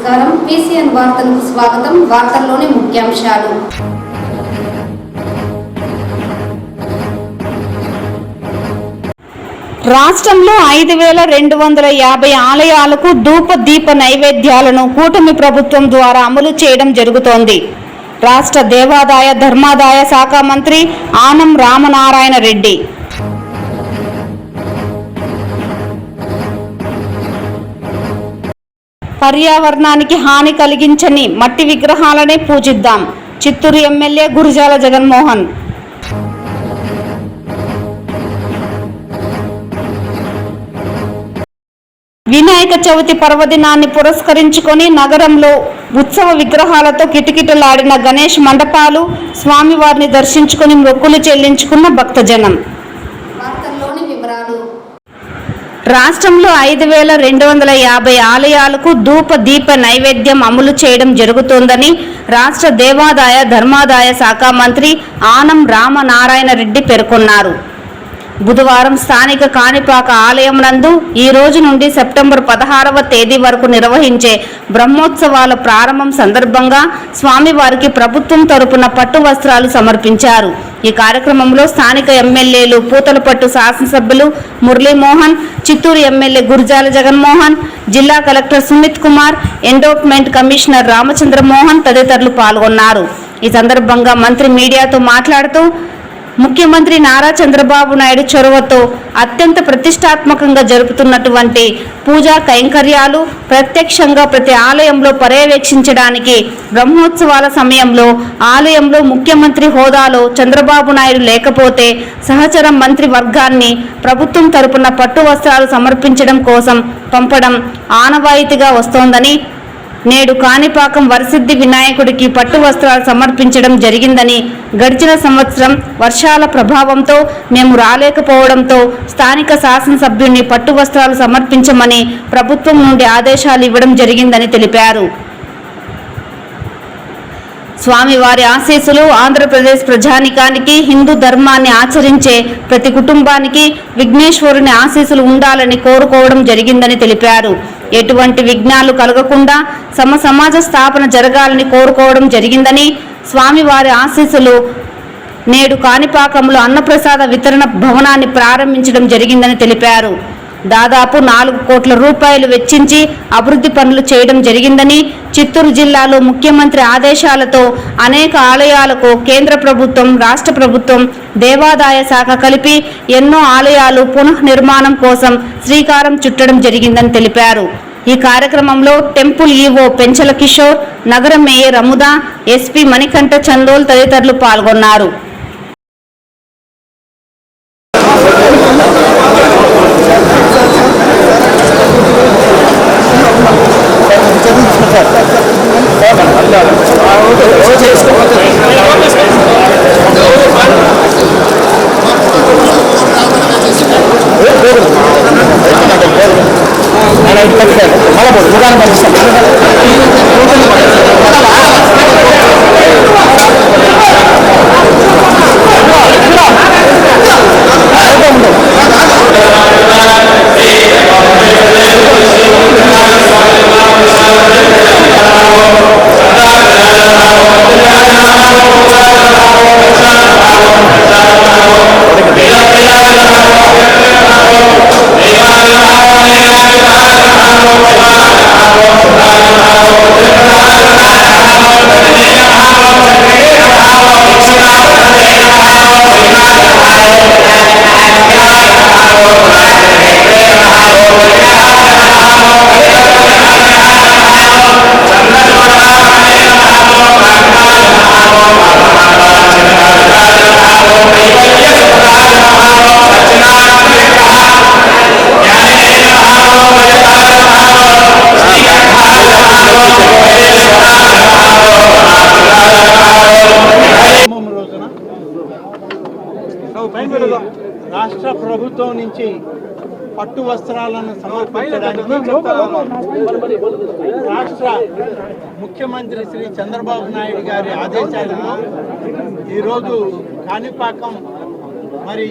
నమస్కారం. PCN వార్తలకు స్వాగతం. వార్తల్లోని ముఖ్యాంశాలు. రాష్ట్రంలో 5250 ఆలయాలకు ధూప దీప నైవేద్యాలను కూటమి ప్రభుత్వం ద్వారా అమలు చేయడం జరుగుతోంది. రాష్ట్ర దేవాదాయ ధర్మాదాయ శాఖ మంత్రి ఆనం రామనారాయణ రెడ్డి పర్యావరణానికి హాని కలిగించని మట్టి విగ్రహాలనే పూజిద్దాం. చిత్తూరు ఎమ్మెల్యే గురజాల జగన్మోహన్. వినాయక చవితి పర్వదినాన్ని పురస్కరించుకొని నగరంలో ఉత్సవ విగ్రహాలతో కిటకిటలాడిన గణేష్ మండపాలు, స్వామివారిని దర్శించుకొని మొక్కులు చెల్లించుకున్న భక్తజనం. వార్తల్లోని వివరాలు. రాష్ట్రంలో 5250 ఆలయాలకు ధూప దీప నైవేద్యం అమలు చేయడం జరుగుతోందని రాష్ట్ర దేవాదాయ ధర్మాదాయ శాఖ మంత్రి ఆనం రామనారాయణ రెడ్డి పేర్కొన్నారు. బుధవారం స్థానిక కాణిపాక ఆలయం నందు ఈ రోజు నుండి సెప్టెంబర్ 16వ తేదీ వరకు నిర్వహించే బ్రహ్మోత్సవాల ప్రారంభం సందర్భంగా స్వామివారికి ప్రభుత్వం తరపున పట్టు వస్త్రాలు సమర్పించారు. ఈ కార్యక్రమంలో స్థానిక ఎమ్మెల్యేలు పూతలపట్టు శాసనసభ్యులు మురళీమోహన్, చిత్తూరు ఎమ్మెల్యే గురజాల జగన్మోహన్, జిల్లా collector Sumit Kumar, endowment commissioner Ramachandra Mohan తదితరులు పాల్గొన్నారు. ఈ సందర్భంగా మంత్రి మీడియాతో మాట్లాడుతూ ముఖ్యమంత్రి నారా చంద్రబాబు నాయుడు చొరవతో అత్యంత ప్రతిష్టాత్మకంగా జరుపుతున్నటువంటి పూజా కైంకర్యాలు ప్రత్యక్షంగా ప్రతి ఆలయంలో పర్యవేక్షించడానికి బ్రహ్మోత్సవాల సమయంలో ఆలయంలో ముఖ్యమంత్రి హోదాలో చంద్రబాబు నాయుడు లేకపోతే సహచర మంత్రి వర్గాన్ని ప్రభుత్వం తరపున పట్టు వస్త్రాలు సమర్పించడం కోసం పంపడం ఆనవాయితీగా వస్తోందని, నేడు కాణిపాకం వరసిద్ధి వినాయకుడికి పట్టు వస్త్రాలు సమర్పించడం జరిగిందని, గడిచిన సంవత్సరం వర్షాల ప్రభావంతో మేము రాలేకపోవడంతో స్థానిక శాసనసభ్యుని పట్టు వస్త్రాలు సమర్పించమని ప్రభుత్వం నుండి ఆదేశాలు ఇవ్వడం జరిగిందని తెలిపారు. స్వామివారి ఆశీస్సులు ఆంధ్రప్రదేశ్ ప్రజానికానికి, హిందూ ధర్మాన్ని ఆచరించే ప్రతి కుటుంబానికి విఘ్నేశ్వరుని ఆశీస్సులు ఉండాలని కోరుకోవడం జరిగిందని తెలిపారు. ఎటువంటి విఘ్నాలు కలగకుండా సమాజ స్థాపన జరగాలని కోరుకోవడం జరిగిందని, స్వామివారి ఆశీస్సులు నేడు కాణిపాకంలో అన్నప్రసాద వితరణ భవనాన్ని ప్రారంభించడం జరిగిందని తెలిపారు. దాదాపు 4 కోట్ల రూపాయలు వెచ్చించి అభివృద్ధి పనులు చేయడం జరిగిందని, చిత్తూరు జిల్లాలో ముఖ్యమంత్రి ఆదేశాలతో అనేక ఆలయాలకు కేంద్ర ప్రభుత్వం, రాష్ట్ర ప్రభుత్వం, దేవాదాయ శాఖ కలిపి ఎన్నో ఆలయాలు పునఃనిర్మాణం కోసం శ్రీకారం చుట్టడం జరిగిందని తెలిపారు. ఈ కార్యక్రమంలో టెంపుల్ ఈవో పెంచల కిషోర్, నగర మేయర్ అముద, ఎస్పీ మణికంఠ చందోల్ తదితరులు పాల్గొన్నారు. రాష్ట్ర ప్రభుత్వం నుంచి పట్టు వస్త్రాలను సమర్పించడానికి రాష్ట్ర ముఖ్యమంత్రి శ్రీ చంద్రబాబు నాయుడు గారి ఆదేశాలతో ఈరోజు కాణిపాకం మరి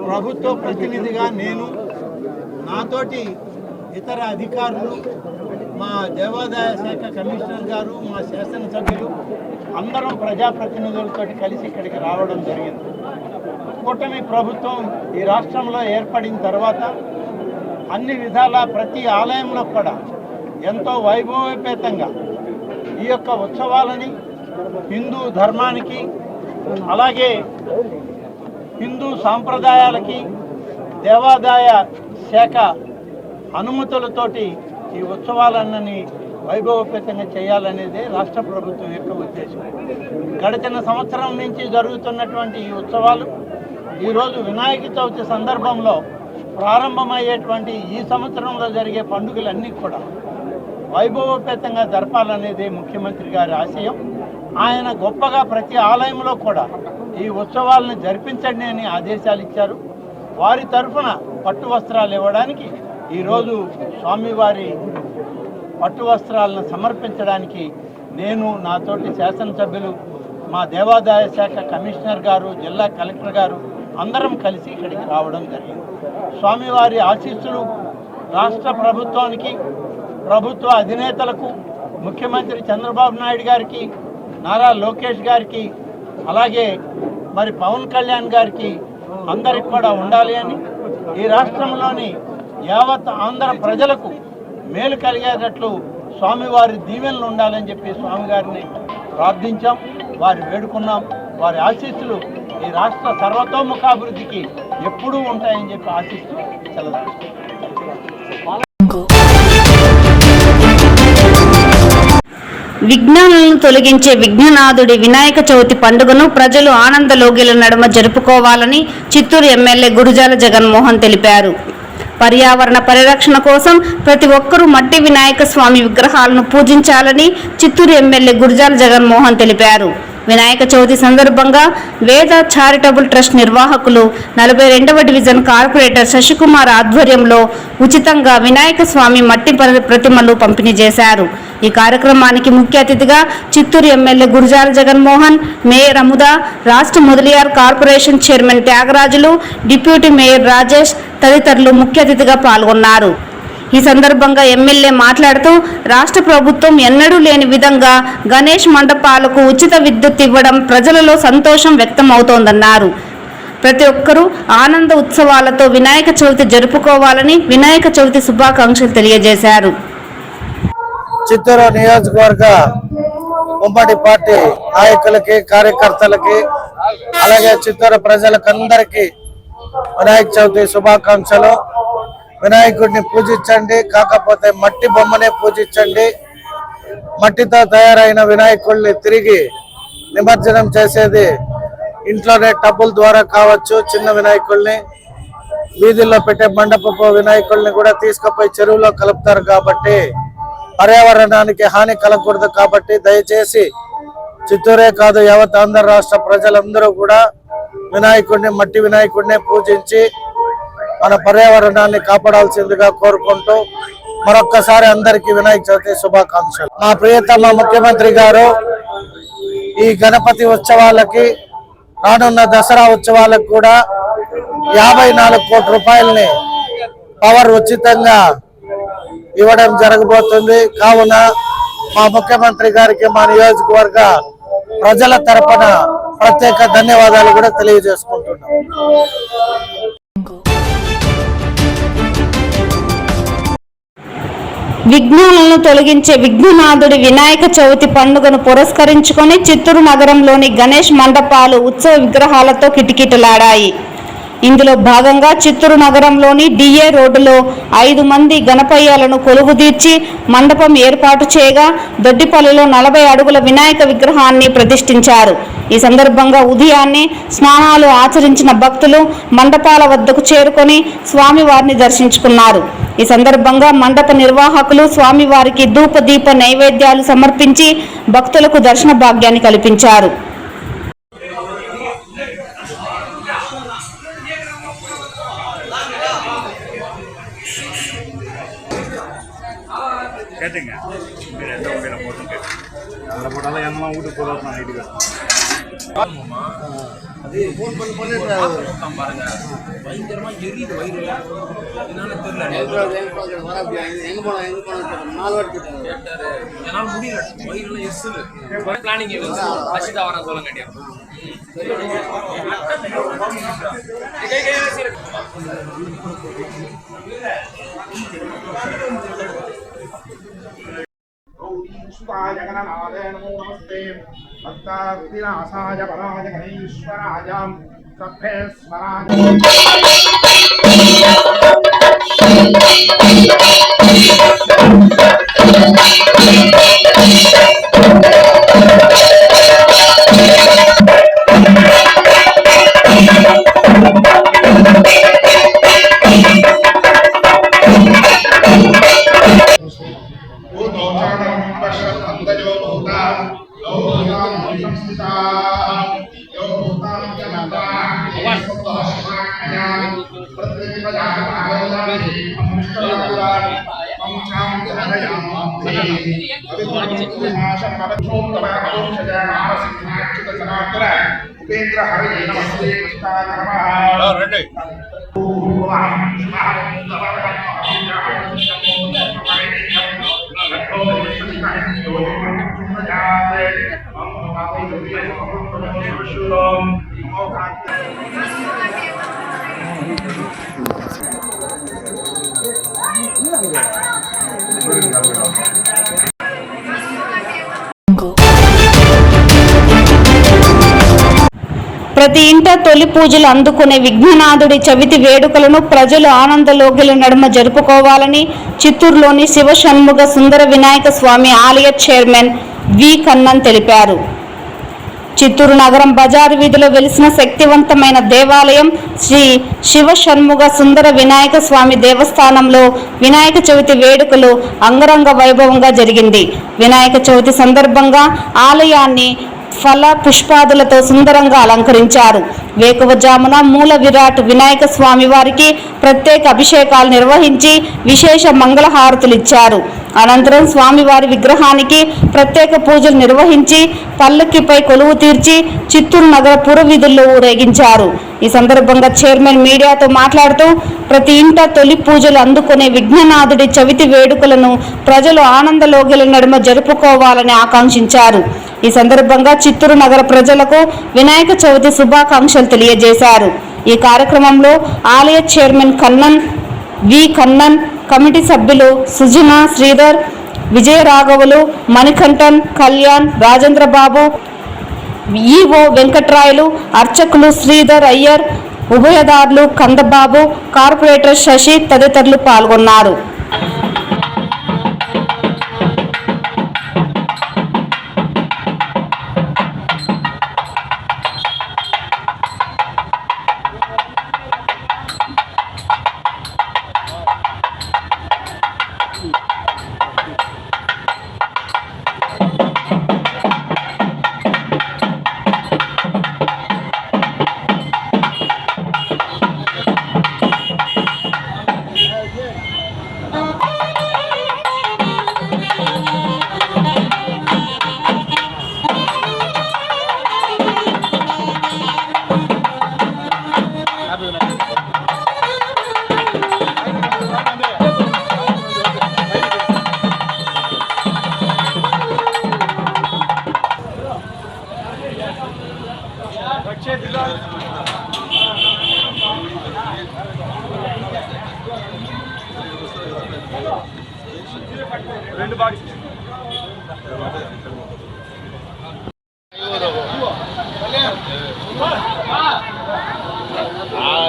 ప్రభుత్వ ప్రతినిధిగా నేను, నాతోటి ఇతర అధికారులు, మా దేవాదాయ శాఖ కమిషనర్ గారు, మా శాసనసభ్యులు అందరం ప్రజాప్రతినిధులతో కలిసి ఇక్కడికి రావడం జరిగింది. కూటమి ప్రభుత్వం ఈ రాష్ట్రంలో ఏర్పడిన తర్వాత అన్ని విధాల ప్రతి ఆలయంలో కూడా ఎంతో వైభవోపేతంగా ఈ యొక్క ఉత్సవాలని హిందూ ధర్మానికి, అలాగే హిందూ సాంప్రదాయాలకి దేవాదాయ శాఖ అనుమతులతోటి ఈ ఉత్సవాలన్నీ వైభవోపేతంగా చేయాలనేదే రాష్ట్ర ప్రభుత్వం యొక్క ఉద్దేశం. గడిచిన సంవత్సరం నుంచి జరుగుతున్నటువంటి ఈ ఉత్సవాలు ఈరోజు వినాయక చవితి సందర్భంలో ప్రారంభమయ్యేటువంటి ఈ సంవత్సరంలో జరిగే పండుగలన్నీ కూడా వైభవోపేతంగా జరపాలనేదే ముఖ్యమంత్రి గారి ఆశయం. ఆయన గొప్పగా ప్రతి ఆలయంలో కూడా ఈ ఉత్సవాలను జరిపించండి అని ఆదేశాలు ఇచ్చారు. వారి తరఫున పట్టు వస్త్రాలు ఇవ్వడానికి ఈరోజు స్వామివారి పట్టు వస్త్రాలను సమర్పించడానికి నేను, నాతోటి శాసనసభ్యులు, మా దేవాదాయ శాఖ కమిషనర్ గారు, జిల్లా కలెక్టర్ గారు అందరం కలిసి ఇక్కడికి రావడం జరిగింది. స్వామివారి ఆశీస్సులు రాష్ట్ర ప్రభుత్వానికి, ప్రభుత్వ అధినేతలకు, ముఖ్యమంత్రి చంద్రబాబు నాయుడు గారికి, నారా లోకేష్ గారికి, అలాగే మరి పవన్ కళ్యాణ్ గారికి అందరికి కూడా ఉండాలి అని, ఈ రాష్ట్రంలోని యావత్ ఆంధ్ర ప్రజలకు మేలు కలిగేటట్లు స్వామివారి దీవెనలు ఉండాలని చెప్పి స్వామివారిని ప్రార్థించాం, వారి వేడుకున్నాం. వారి ఆశీస్సులు ఈ రాష్ట్ర సర్వతోముఖాభివృద్ధికి ఎప్పుడూ ఉంటాయని చెప్పి ఆశిస్తూ సెలవు. విఘ్నాలను తొలగించే విఘ్ననాథుడి వినాయక చవితి పండుగను ప్రజలు ఆనందలోగిల నడుమ జరుపుకోవాలని చిత్తూరు ఎమ్మెల్యే గురుజాల జగన్మోహన్ తెలిపారు. పర్యావరణ పరిరక్షణ కోసం ప్రతి ఒక్కరూ మట్టి వినాయక స్వామి విగ్రహాలను పూజించాలని చిత్తూరు ఎమ్మెల్యే గురుజాల జగన్మోహన్ తెలిపారు. వినాయక చవితి సందర్భంగా వేద చారిటబుల్ ట్రస్ట్ నిర్వాహకులు 42వ డివిజన్ కార్పొరేటర్ శశికుమార్ ఆధ్వర్యంలో ఉచితంగా వినాయక స్వామి మట్టి ప్రతిమలు పంపిణీ చేశారు. ఈ కార్యక్రమానికి ముఖ్య అతిథిగా చిత్తూరు ఎమ్మెల్యే గురుజాల జగన్మోహన్, మేయర్ అముద, రాష్ట్ర Mudaliar corporation chairman Thyagarajulu, deputy mayor Rajesh తదితరులు ముఖ్య అతిథిగా పాల్గొన్నారు. ఈ సందర్భంగా ఎమ్మెల్యే మాట్లాడుతూ రాష్ట్ర ప్రభుత్వం ఎన్నడూ లేని విధంగా గణేష్ మండపాలకు ఉచిత విద్యుత్ ఇవ్వడం ప్రజలలో సంతోషం వ్యక్తమవుతోందన్నారు. ప్రతి ఒక్కరూ ఆనంద ఉత్సవాలతో వినాయక చవితి జరుపుకోవాలని వినాయక చవితి శుభాకాంక్షలు తెలియజేశారు. చిత్తూరు నియోజకవర్గ ఉమ్మడి పార్టీ నాయకులకి, కార్యకర్తలకి, అలాగే చిత్తూరు ప్రజలకందరికీ వినాయక చవితి శుభాకాంక్షలు. వినాయకుడిని పూజించండి, కాకపోతే మట్టి బొమ్మనే పూజించండి. మట్టితో తయారైన వినాయకుడిని తిరిగి నిమజ్జనం చేసేది ఇంట్లోనే టబ్బుల ద్వారా కావచ్చు. చిన్న వినాయకుడిని వీధుల్లో పెట్టే మండపపు వినాయకుడిని కూడా తీసుకుపోయి చెరువులో కలుపుతారు కాబట్టి పర్యావరణానికి హాని కలగకూడదు. కాబట్టి దయచేసి చిత్తూరే కాదు యావత్ ఆంధ్ర రాష్ట్ర ప్రజలందరూ కూడా వినాయకుడిని, మట్టి వినాయకుడినే పూజించి మన పర్యావరణాన్ని కాపాడాల్సిందిగా కోరుకుంటూ మరొక్కసారి అందరికీ వినాయక చవితి శుభాకాంక్షలు. మా ప్రియతమ ముఖ్యమంత్రి గారు ఈ గణపతి ఉత్సవాలకి, రానున్న దసరా ఉత్సవాలకు కూడా 54 కోట్ల రూపాయలని పవర్ ఉచితంగా ఇవ్వడం జరగబోతుంది. కావున మా ముఖ్యమంత్రి గారికి మా నియోజకవర్గ ప్రజల తరపున ప్రత్యేక ధన్యవాదాలు కూడా తెలియజేసుకుంటున్నాం. విఘ్నాలను తొలగించే విఘ్ననాథుడి వినాయక చవితి పండుగను పురస్కరించుకొని చిత్తూరు నగరంలోని గణేష్ మండపాలు ఉత్సవ విగ్రహాలతో కిటకిటలాడాయి. ఇందులో భాగంగా చిత్తూరు నగరంలోని డిఏ రోడ్డులో 5 మంది గణపయ్యలను కొలువుదీర్చి మండపం ఏర్పాటు చేయగా దొడ్డిపల్లిలో 40 అడుగుల వినాయక విగ్రహాన్ని ప్రతిష్ఠించారు. ఈ సందర్భంగా ఉదయాన్నే స్నానాలు ఆచరించిన భక్తులు మండపాల వద్దకు చేరుకొని స్వామివారిని దర్శించుకున్నారు. ఈ సందర్భంగా మండప నిర్వాహకులు స్వామివారికి ధూపదీప నైవేద్యాలు సమర్పించి భక్తులకు దర్శన భాగ్యాన్ని కల్పించారు. கேட்டுங்க வேறு எந்த வகையில் போட்டுங்க அதில் போட்டாலும் எண்ணெலாம் வீட்டுக்கு போதும் நைட்டுக்கு அது ஃபோன் பண்ணி பாருங்க. பயங்கரமா எரியுது வயிறு. என்னன்னு தெரியல. எங்க போனா 4 வாட்டி கேட்டாரு. என்னால முடியல. வயிறுல எஸ்ஸுல. பிளானிங் அசிதா வர சொல்ல கேட்டியா. जगन्नाथाय नमो नमस्ते भक्ताविनाशाय पराय गणेश्वराय सभ्येश्वराय उपेन्द्र हरे नमस्ते ప్రతి ఇంట తొలి పూజలు అందుకునే విఘ్ననాథుడి చవితి వేడుకలను ప్రజలు ఆనందలోగిల నడుమ జరుపుకోవాలని చిత్తూరులోని శివ షణ్ముగ సుందర వినాయక స్వామి ఆలయ చైర్మన్ వి కన్నన్ తెలిపారు. చిత్తూరు నగరం బజారు వీధిలో వెలిసిన శక్తివంతమైన దేవాలయం శ్రీ శివ షణ్ముగ సుందర వినాయక స్వామి దేవస్థానంలో వినాయక చవితి వేడుకలు అంగరంగ వైభవంగా జరిగింది. వినాయక చవితి సందర్భంగా ఆలయాన్ని ఫల పుష్పాదులతో సుందరంగా అలంకరించారు. వేకువజామున మూల విరాట్ వినాయక స్వామి వారికి ప్రత్యేక అభిషేకాలు నిర్వహించి విశేష మంగళహారతులు ఇచ్చారు. అనంతరం స్వామివారి విగ్రహానికి ప్రత్యేక పూజలు నిర్వహించి పల్లకిపై కొలువు తీర్చి చిత్తూరు నగర పురవీధుల్లో ఊరేగించారు. ఈ సందర్భంగా చైర్మన్ మీడియాతో మాట్లాడుతూ ప్రతి ఇంట తొలి పూజలు అందుకునే విఘ్ననాథుడి చవితి వేడుకలను ప్రజలు ఆనందలోగిల నడుమ జరుపుకోవాలని ఆకాంక్షించారు. ఈ సందర్భంగా చిత్తూరు నగర ప్రజలకు వినాయక చవితి శుభాకాంక్షలు తెలియజేశారు. ఈ కార్యక్రమంలో ఆలయ చైర్మన్ కన్నన్ వి కన్నన్, కమిటీ సభ్యులు సుజన, శ్రీధర్, విజయరాఘవులు, మణికంఠన్, కళ్యాణ్, రాజేంద్రబాబు, ఈవో వెంకట్రాయలు, అర్చకులు శ్రీధర్ అయ్యర్, ఉభయదారులు కందబాబు, కార్పొరేటర్ శశి తదితరులు పాల్గొన్నారు.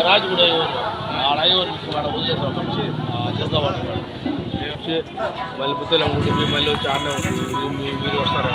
రాజుగూడ ఐవర్ చేస్తామంటున్నాడు. మళ్ళీ పుత్తలు ఉంటుంది, మళ్ళీ వచ్చి ఆడనే ఉంటుంది, మీరు వస్తారా?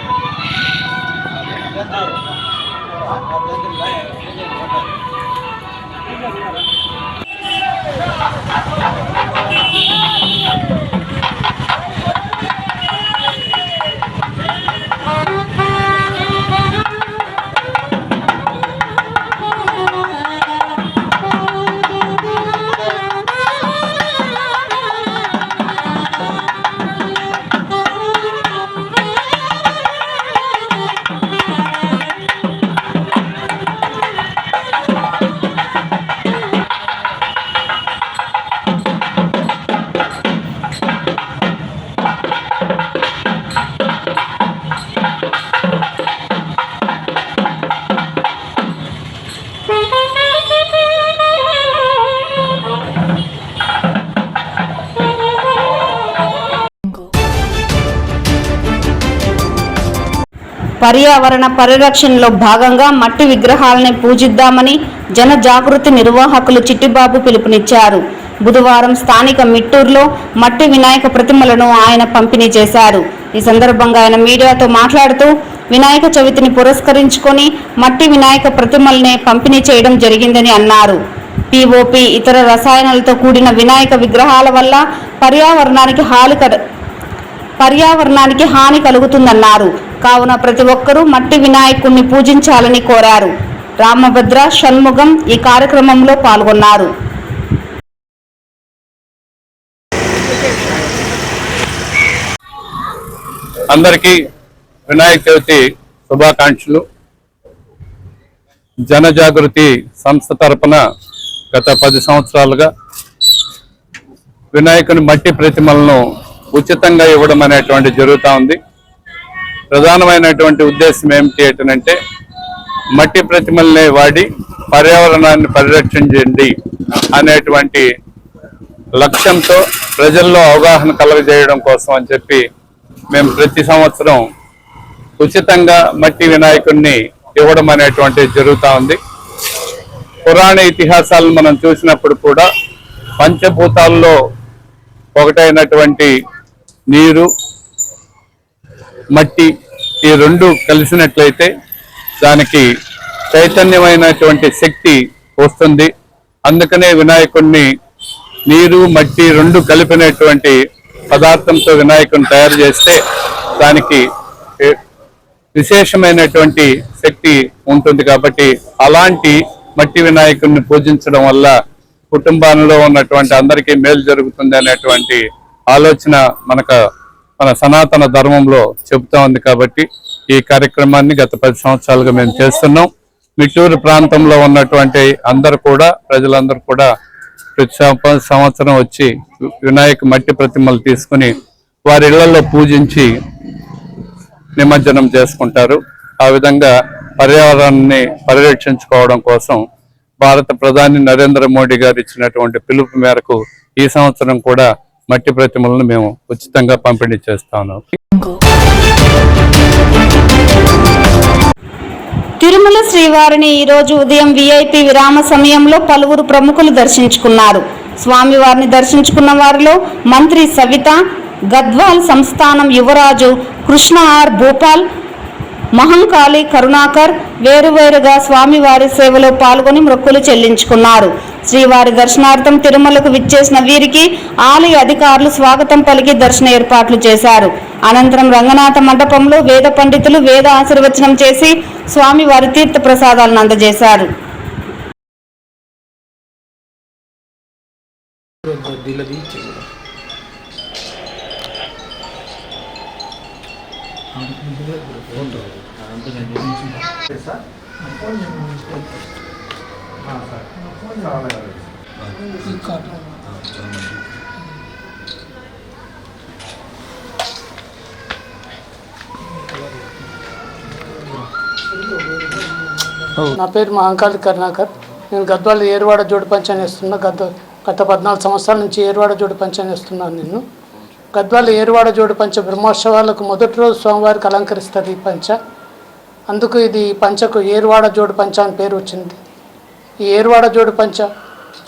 పర్యావరణ పరిరక్షణలో భాగంగా మట్టి విగ్రహాలని పూజిద్దామని జన జాగృతి నిర్వాహకులు చిట్టిబాబు పిలుపునిచ్చారు. బుధవారం స్థానిక మిట్టూరులో మట్టి వినాయక ప్రతిమలను ఆయన పంపిణీ చేశారు. ఈ సందర్భంగా ఆయన మీడియాతో మాట్లాడుతూ వినాయక చవితిని పురస్కరించుకొని మట్టి వినాయక ప్రతిమలనే పంపిణీ చేయడం జరిగిందని అన్నారు. పిఓపి ఇతర రసాయనాలతో కూడిన వినాయక విగ్రహాల వల్ల పర్యావరణానికి హాని కలుగుతుందన్నారు. కావున ప్రతి ఒక్కరూ మట్టి వినాయకుడిని పూజించాలని కోరారు. రామభద్ర, షణ్ముగం ఈ కార్యక్రమంలో పాల్గొన్నారు. అందరికీ వినాయక చవితి శుభాకాంక్షలు. జనజాగృతి సంస్థ తరపున గత 10 సంవత్సరాలుగా వినాయకుని మట్టి ప్రతిమలను ఉచితంగా ఇవ్వడం అనేటువంటి జరుగుతూ ఉంది. ప్రధానమైనటువంటి ఉద్దేశం ఏమిటి అంటే మట్టి ప్రతిమలనే వాడి పర్యావరణాన్ని పరిరక్షించండి అనేటువంటి లక్ష్యంతో ప్రజల్లో అవగాహన కలుగజేయడం కోసం అని చెప్పి మేము ప్రతి సంవత్సరం ఉచితంగా మట్టి వినాయకుడిని ఇవ్వడం అనేటువంటి జరుగుతూ ఉంది. పురాణ ఇతిహాసాలను మనం చూసినప్పుడు కూడా పంచభూతాల్లో ఒకటైనటువంటి నీరు, మట్టి ఈ రెండు కలిసినట్లయితే దానికి చైతన్యమైనటువంటి శక్తి వస్తుంది. అందుకనే వినాయకుడిని నీరు, మట్టి రెండు కలిపినటువంటి పదార్థంతో వినాయకుడిని తయారు చేస్తే దానికి విశేషమైనటువంటి శక్తి ఉంటుంది. కాబట్టి అలాంటి మట్టి వినాయకుడిని పూజించడం వల్ల కుటుంబాలలో ఉన్నటువంటి అందరికీ మేలు జరుగుతుంది అనేటువంటి ఆలోచన మన సనాతన ధర్మంలో చెబుతా ఉంది. కాబట్టి ఈ కార్యక్రమాన్ని గత 10 సంవత్సరాలుగా మేము చేస్తున్నాం. మిట్టూరు ప్రాంతంలో ఉన్నటువంటి ప్రజలందరూ కూడా ప్రతి సంవత్సరం వచ్చి వినాయక మట్టి ప్రతిమలు తీసుకుని వారి ఇళ్లలో పూజించి నిమజ్జనం చేసుకుంటారు. ఆ విధంగా పర్యావరణాన్ని పరిరక్షించుకోవడం కోసం భారత ప్రధాని నరేంద్ర మోడీ గారు ఇచ్చినటువంటి పిలుపు మేరకు ఈ సంవత్సరం కూడా మట్టి ప్రతిమలను మేము ఉచితంగా పంపిణీ చేస్తా ఉన్నాం. తిరుమల శ్రీవారిని ఈరోజు ఉదయం విఐపి విరామ సమయంలో పలువురు ప్రముఖులు దర్శించుకున్నారు. స్వామివారిని దర్శించుకున్న వారిలో మంత్రి సవిత, గద్వాల్ సంస్థానం యువరాజు కృష్ణ ఆర్ భూపాల్, మహంకాళి కరుణాకర్ వేరువేరుగా స్వామివారి సేవలో పాల్గొని మొక్కులు చెల్లించుకున్నారు. శ్రీవారి దర్శనార్థం తిరుమలకు విచ్చేసిన వీరికి ఆలయ అధికారులు స్వాగతం పలికి దర్శన ఏర్పాట్లు చేశారు. అనంతరం రంగనాథ మండపంలో వేద పండితులు వేద ఆశీర్వచనం చేసి స్వామివారి తీర్థ ప్రసాదాలను అందజేశారు. నా పేరు మహంకాళి కరుణాకర్. నేను గద్వాల ఏరువాడ జోడు పంచాన్ని వేస్తున్నా. గత 14 సంవత్సరాల నుంచి ఏరువాడ జోడు పంచాన్ని వేస్తున్నాను. నేను గద్వాల ఏరువాడ జోడు పంచ బ్రహ్మోత్సవాలకు మొదటి రోజు స్వామివారికి అలంకరిస్తుంది ఈ పంచ. అందుకు ఇది పంచకు ఏరువాడ జోడు పంచ అని పేరు వచ్చింది. ఈ ఏరువాడ జోడు పంచ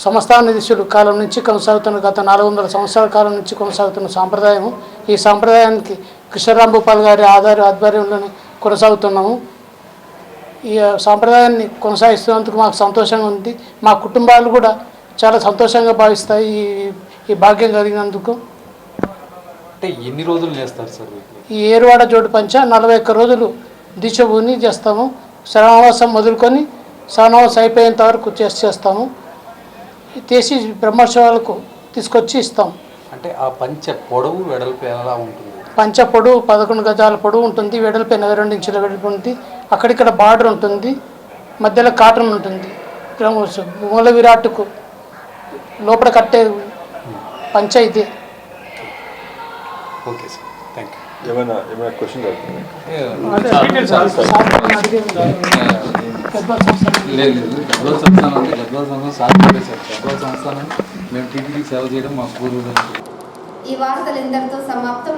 సంస్థానాధీశుల కాలం నుంచి కొనసాగుతున్న గత 400 సంవత్సరాల కాలం నుంచి కొనసాగుతున్న సాంప్రదాయం. ఈ సాంప్రదాయానికి కృష్ణరామ్ భూపాల్ గారి ఆధ్వర్యంలోనే కొనసాగుతున్నాము. ఈ సాంప్రదాయాన్ని కొనసాగిస్తున్నందుకు మాకు సంతోషంగా ఉంది. మా కుటుంబాలు కూడా చాలా సంతోషంగా భావిస్తాయి ఈ భాగ్యం కలిగినందుకు. అంటే ఎన్ని రోజులు చేస్తారు సార్? ఈ ఏరువాడ జోడు పంచ 41 రోజులు దీక్షభూని చేస్తాము. శ్రవణవాసం మొదలుకొని శ్రవణవాసం అయిపోయేంత వరకు చేస్తాము. చేసి బ్రహ్మోత్సవాలకు తీసుకొచ్చి ఇస్తాం. అంటే ఆ పంచ పొడవు వెడల్పు ఎలా ఉంటుంది? పంచ పొడవు 11 గజాల పొడవు ఉంటుంది. వెడల్పు 82 ఇంచుల వెడల్పు ఉంటుంది. అక్కడిక్కడ బార్డర్ ఉంటుంది. మధ్యలో కాటన్ ఉంటుంది. మూల విరాట్కు లోపల కట్టే పంచ ఇదే. Okay sir, thank you. ఏమైనా క్వశ్చన్ లేదు, గద్వాల్ సంస్థానం అంటే గద్వాల్ సంస్థానం సాధ్యమే సార్. గద్వాల్ సంస్థానం మేము టీటీడీ సేవ చేయడం మా పూర్వీకులు. ఈ వార్తలు ఇంతటితో సమాప్తం.